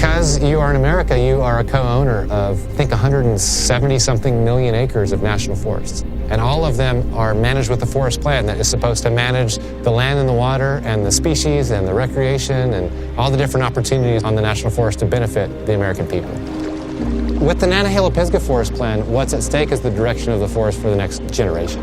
Because you are in America, you are a co-owner of, I think, 170-something million acres of national forests. And all of them are managed with the forest plan that is supposed to manage the land and the water and the species and the recreation and all the different opportunities on the national forest to benefit the American people. With the Nantahala-Pisgah Forest Plan, what's at stake is the direction of the forest for the next generation.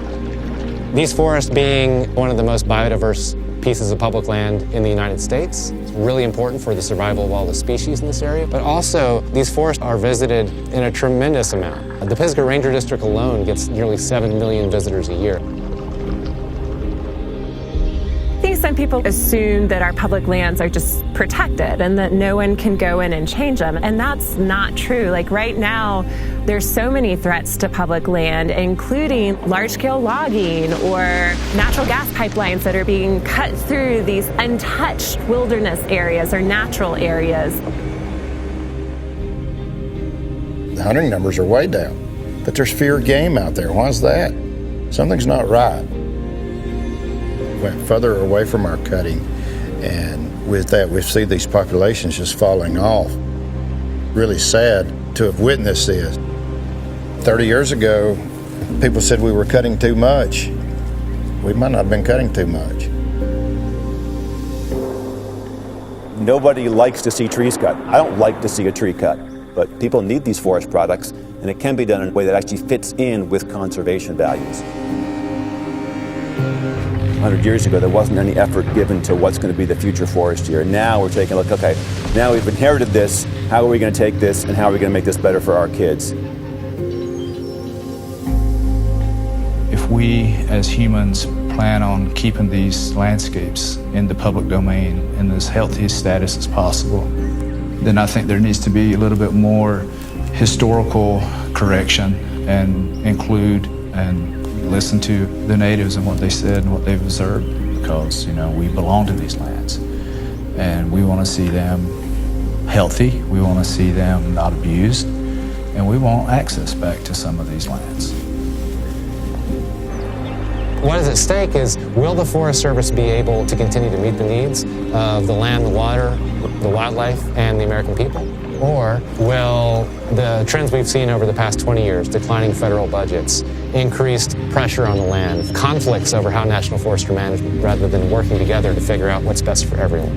These forests being one of the most biodiverse pieces of public land in the United States. It's really important for the survival of all the species in this area, but also these forests are visited in a tremendous amount. The Pisgah Ranger District alone gets nearly 7 million visitors a year. I think some people assume that our public lands are just protected and that no one can go in and change them, and that's not true. Like right now, there's so many threats to public land, including large-scale logging or natural gas pipelines that are being cut through these untouched wilderness areas or natural areas. The hunting numbers are way down, but there's fewer game out there. Why is that? Something's not right. Went further away from our cutting, and with that we see these populations just falling off. Really sad to have witnessed this. 30 years ago, people said we were cutting too much. We might not have been cutting too much. Nobody likes to see trees cut. I don't like to see a tree cut, but people need these forest products, and it can be done in a way that actually fits in with conservation values. 100 years ago, there wasn't any effort given to what's going to be the future forest here. Now we're taking a look, okay, now we've inherited this, how are we going to take this and how are we going to make this better for our kids? If we as humans plan on keeping these landscapes in the public domain in as healthy a status as possible, then I think there needs to be a little bit more historical correction and include and listen to the natives and what they said and what they've observed, because, you know, we belong to these lands and we want to see them healthy, we want to see them not abused, and we want access back to some of these lands. What is at stake is, will the Forest Service be able to continue to meet the needs of the land, the water, the wildlife, and the American people? Or will the trends we've seen over the past 20 years, declining federal budgets, increased pressure on the land, conflicts over how national forests are managed rather than working together to figure out what's best for everyone?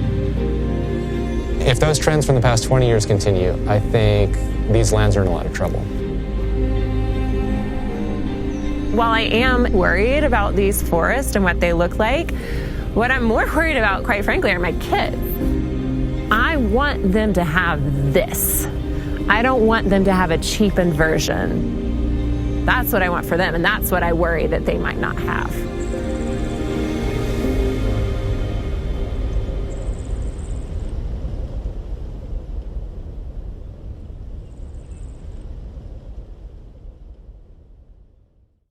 If those trends from the past 20 years continue, I think these lands are in a lot of trouble. While I am worried about these forests and what they look like, what I'm more worried about, quite frankly, are my kids. I want them to have this. I don't want them to have a cheapened version. That's what I want for them, and that's what I worry that they might not have.